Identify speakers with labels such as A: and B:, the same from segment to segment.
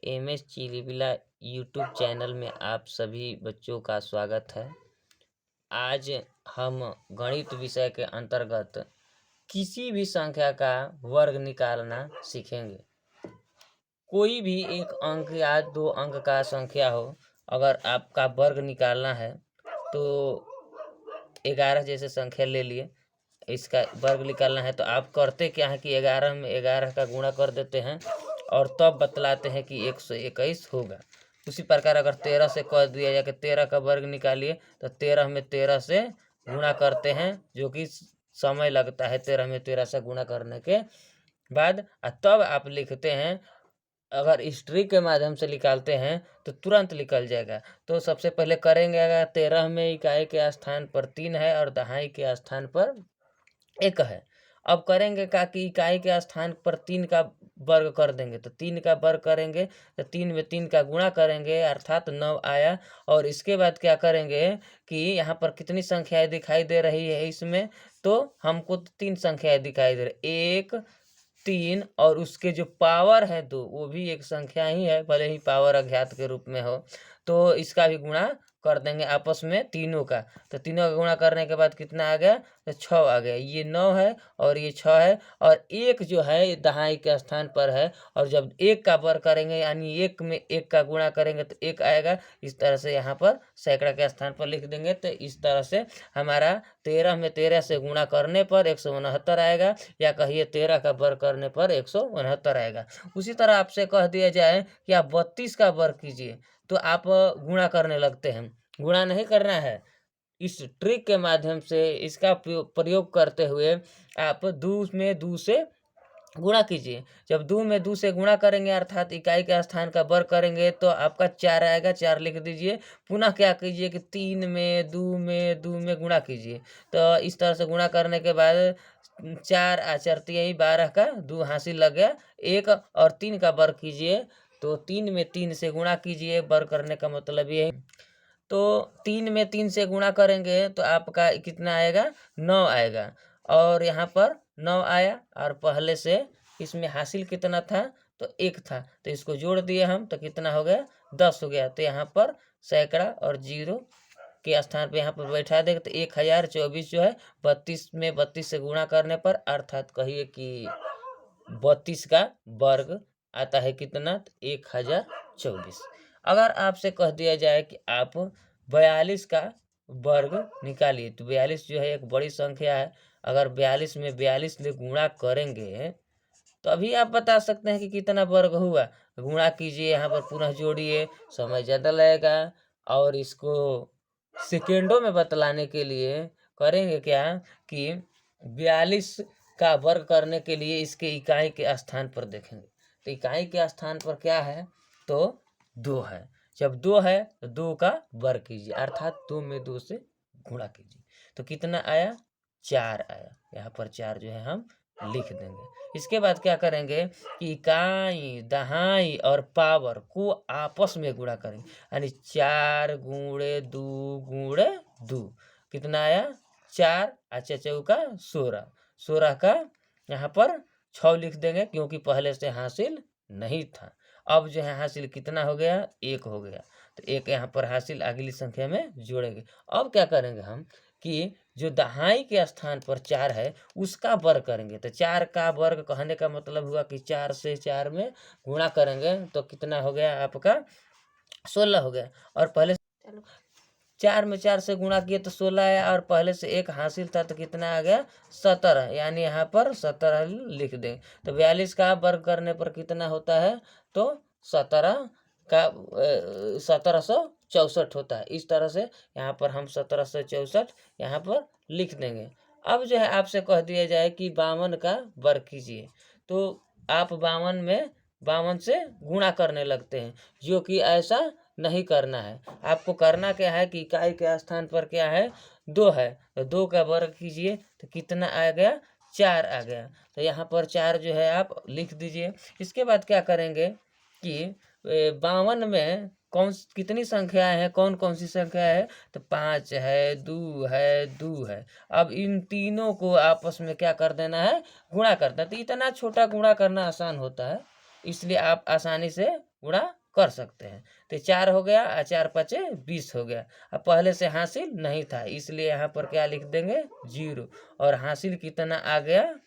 A: MS चिलिपिला YouTube channel में आप सभी बच्चों का स्वागत है। आज हम गणित विषय के अंतर्गत किसी भी संख्या का वर्ग निकालना सीखेंगे। कोई भी एक अंक या दो अंक का संख्या हो, अगर आपका वर्ग निकालना है तो 11 जैसे संख्या ले लिए, इसका वर्ग निकालना है तो आप करते क्या है कि 11 में 11 का गुणा कर देते हैं और तब बतलाते हैं कि 121 होगा। उसी प्रकार अगर 13 से कह दिया जाए कि 13 का वर्ग निकालिए तो 13 में 13 से गुणा करते हैं, जो कि समय लगता है 13 में 13 से गुणा करने के बाद, तब आप लिखते हैं। अगर हिस्ट्री के माध्यम से निकालते हैं तो तुरंत निकल जाएगा। तो सबसे पहले करेंगे, अगर 13 में इकाई के स्थान पर 3 है और दहाई के स्थान पर 1 है। अब करेंगे क्या कि इकाई के स्थान पर 3 का वर्ग कर देंगे, तो 3 का वर्ग करेंगे तो 3 में 3 का गुणा करेंगे, अर्थात 9 आया। और इसके बाद क्या करेंगे कि यहाँ पर कितनी संख्याएं दिखाई दे रही है इसमें, तो हमको 3 संख्याएं दिखाई दे रही, 1 3 और उसके जो पावर है 2, वो भी एक संख्या ही है, भले ही पावर अज्ञात के रूप में हो। तो इसका भी गुणा कर देंगे आपस में तीनों का। तो तीनों का गुणा करने के बाद कितना आ गया, तो 6 आ गया। ये 9 है और ये 6 है, और 1 जो है दहाई के स्थान पर है। और जब 1 का वर्ग करेंगे यानी 1 में 1 का गुणा करेंगे तो 1 आएगा। इस तरह से यहाँ पर सैकड़ा के स्थान पर लिख देंगे। तो इस तरह से हमारा 13 में 13 से गुणा करने पर 169 आएगा, या कहिए 13 का वर्ग करने पर 169 आएगा। उसी तरह आपसे कह दिया जाए कि आप 32 का वर्ग कीजिए, तो आप गुणा करने लगते हैं। गुणा नहीं करना है, इस ट्रिक के माध्यम से इसका प्रयोग करते हुए आप 2 में 2 से गुणा कीजिए। जब 2 में 2 से गुणा करेंगे अर्थात इकाई के स्थान का वर्ग करेंगे तो आपका 4 आएगा, 4 लिख दीजिए। पुनः क्या कीजिए कि 3 में 2 में 2 में गुणा कीजिए। तो इस तरह से गुणा करने के बाद 4 आचरती यही 12 का 2 हासिल लग गया। 1 और 3 का वर्ग कीजिए, तो 3 में 3 से गुणा कीजिए। वर्ग करने का मतलब ये है। तो 3 में 3 से गुणा करेंगे तो आपका कितना आएगा, 9 आएगा। और यहाँ पर 9 आया, और पहले से इसमें हासिल कितना था, तो 1 था, तो इसको जोड़ दिए हम तो कितना हो गया, 10 हो गया। तो यहाँ पर सैकड़ा और 0 के स्थान पे यहाँ पर बैठा देंगे तो 1024 जो है 32 में 32 से गुणा करने पर, अर्थात कहिए कि 32 का वर्ग आता है कितना, 1024। अगर आपसे कह दिया जाए कि आप 42 का वर्ग निकालिए, तो 42 जो है एक बड़ी संख्या है। अगर 42 में 42 से गुणा करेंगे तो अभी आप बता सकते हैं कि कितना वर्ग हुआ। गुणा कीजिए, यहाँ पर पुनः जोड़िए, समय ज़्यादा लगेगा। और इसको सेकेंडों में बतलाने के लिए करेंगे क्या कि 42 का वर्ग करने के लिए इसके इकाई के स्थान पर देखेंगे। तो इकाई के स्थान पर क्या है, तो 2 है। जब 2 है तो 2 का वर्ग कीजिए, अर्थात 2 में 2 से गुणा कीजिए, तो कितना आया, 4 आया। यहाँ पर 4 जो है हम लिख देंगे। इसके बाद क्या करेंगे कि इकाई दहाई और पावर को आपस में गुणा करेंगे, यानी 4 गुणे 2 गुणे 2 कितना आया, 4 अच्छा चौका 16, 16 का यहाँ पर 6 लिख देंगे क्योंकि पहले से हासिल नहीं था। अब जो है हासिल कितना हो गया, 1 हो गया। तो 1 यहाँ पर हासिल अगली संख्या में जोड़ेंगे। अब क्या करेंगे हम कि जो दहाई के स्थान पर 4 है उसका वर्ग करेंगे। तो 4 का वर्ग कहने का मतलब हुआ कि 4 से 4 में गुणा करेंगे तो कितना हो गया आपका, 16 हो गया। और पहले 4 में 4 से गुणा किए तो 16 आया, और पहले से 1 हासिल था तो कितना आ गया, 17, यानी यहाँ पर 17 लिख दें। तो 42 का वर्ग करने पर कितना होता है, तो 17 का 1764 होता है। इस तरह से यहाँ पर हम 1764 यहाँ पर लिख देंगे। अब जो है आपसे कह दिया जाए कि 52 का वर्ग कीजिए, तो आप 52 में 52 से गुणा करने लगते हैं, जो कि ऐसा नहीं करना है। आपको करना क्या है कि इकाई के स्थान पर क्या है, 2 है, तो 2 का वर्ग कीजिए तो कितना आ गया, 4 आ गया। तो यहाँ पर 4 जो है आप लिख दीजिए। इसके बाद क्या करेंगे कि 52 में कितनी संख्याएं हैं, कौन कौन सी संख्या है, तो 5 है, 2 है, 2 है। अब इन तीनों को आपस में क्या कर देना है, गुणा कर देना। तो इतना छोटा गुणा करना आसान होता है। इसलिए आप आसानी से गुणा कर सकते हैं। तो 4 हो गया और 4 पचे 20 हो गया। अब पहले से हासिल नहीं था, इसलिए यहाँ पर क्या लिख देंगे 0, और हासिल कितना आ गया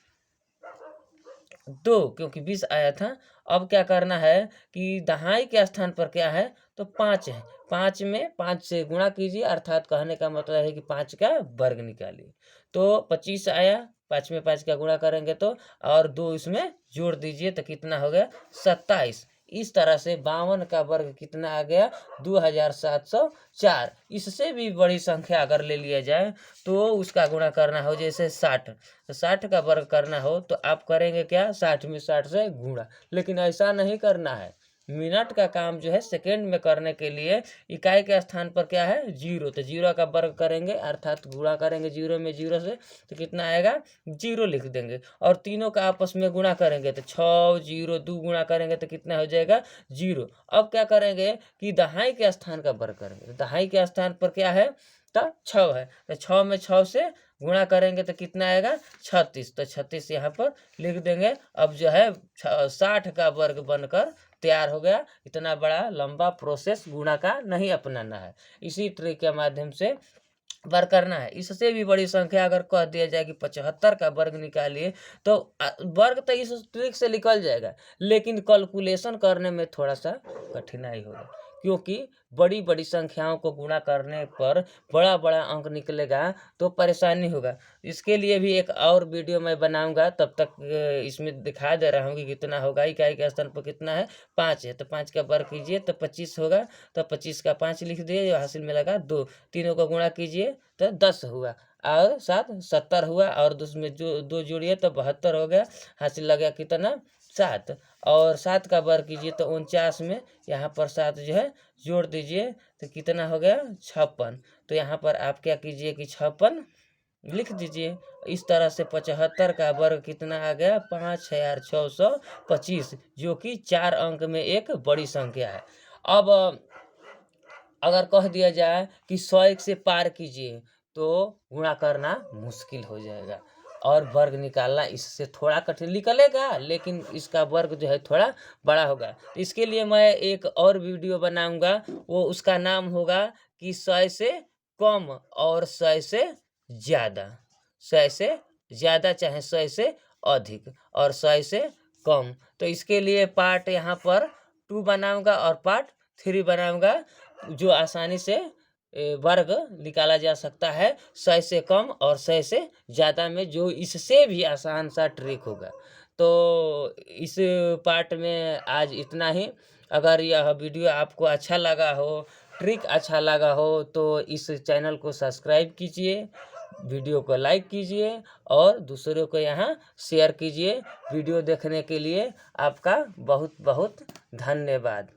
A: 2, क्योंकि 20 आया था। अब क्या करना है कि दहाई के स्थान पर क्या है तो 5 है। 5 में 5 से गुणा कीजिए, अर्थात कहने का मतलब है कि 5 का वर्ग निकालिए। तो 25 आया, 5 में 5 का गुणा करेंगे तो, और 2 इसमें जोड़ दीजिए तो कितना हो गया 27। इस तरह से 52 का वर्ग कितना आ गया 2704। इससे भी बड़ी संख्या अगर ले लिया जाए तो उसका गुणा करना हो, जैसे 60, तो 60 का वर्ग करना हो तो आप करेंगे क्या 60 में 60 से गुणा। लेकिन ऐसा नहीं करना है, मिनट का काम जो है सेकेंड में करने के लिए इकाई के स्थान पर क्या है 0, तो 0 का वर्ग करेंगे, अर्थात गुणा करेंगे 0 में 0 से, तो कितना आएगा 0 लिख देंगे। और तीनों का आपस में गुणा करेंगे तो 6 0 2 गुणा करेंगे तो कितना हो जाएगा 0। अब क्या करेंगे कि दहाई के स्थान का वर्ग करेंगे, तो दहाई के स्थान पर क्या है तो 6 है, तो 6 में 6 से गुणा करेंगे तो कितना आएगा 36, तो 36 यहाँ पर लिख देंगे। अब जो है 60 का वर्ग बनकर तैयार हो गया। इतना बड़ा लंबा प्रोसेस गुणा का नहीं अपनाना है, इसी ट्रिक के माध्यम से वर्ग करना है। इससे भी बड़ी संख्या अगर कह दिया जाए कि 75 का वर्ग निकालिए तो वर्ग तो इस ट्रिक से निकल जाएगा, लेकिन कैलकुलेशन करने में थोड़ा सा कठिनाई होगा, क्योंकि बड़ी बड़ी संख्याओं को गुणा करने पर बड़ा बड़ा अंक निकलेगा तो परेशानी होगा। इसके लिए भी एक और वीडियो मैं बनाऊंगा, तब तक इसमें दिखा दे रहा हूँ कि कितना होगा। इकाई के स्थान पर कितना है 5 है, तो 5 का वर्ग कीजिए तो 25 होगा, तो 25 का 5 लिख दिए, हासिल में लगा 2, तीनों को गुणा कीजिए तो 10 हुआ, और 7 70 हुआ, और उसमें जो 2 जोड़िए तो 72 हो गया, हासिल लगा कितना 7। और 7 का वर्ग कीजिए तो 49 में यहाँ पर 7 जो है जोड़ दीजिए तो कितना हो गया 56। तो यहाँ पर आप क्या कीजिए कि 56 लिख दीजिए। इस तरह से 75 का वर्ग कितना आ गया 5625, जो कि 4 अंक में एक बड़ी संख्या है। अब अगर कह दिया जाए कि 100 से पार कीजिए तो गुणा करना मुश्किल हो जाएगा, और वर्ग निकालना इससे थोड़ा कठिन निकलेगा, लेकिन इसका वर्ग जो है थोड़ा बड़ा होगा। इसके लिए मैं एक और वीडियो बनाऊंगा, वो उसका नाम होगा कि 100 से कम और 100 से ज़्यादा, 100 से ज़्यादा चाहे 100 से अधिक, और 100 से कम। तो इसके लिए पार्ट यहाँ पर 2 बनाऊंगा और पार्ट 3 बनाऊंगा, जो आसानी से वर्ग निकाला जा सकता है 100 से कम और 100 से ज़्यादा में, जो इससे भी आसान सा ट्रिक होगा। तो इस पार्ट में आज इतना ही। अगर यह वीडियो आपको अच्छा लगा हो, ट्रिक अच्छा लगा हो, तो इस चैनल को सब्सक्राइब कीजिए, वीडियो को लाइक कीजिए और दूसरों को यहाँ शेयर कीजिए। वीडियो देखने के लिए आपका बहुत बहुत धन्यवाद।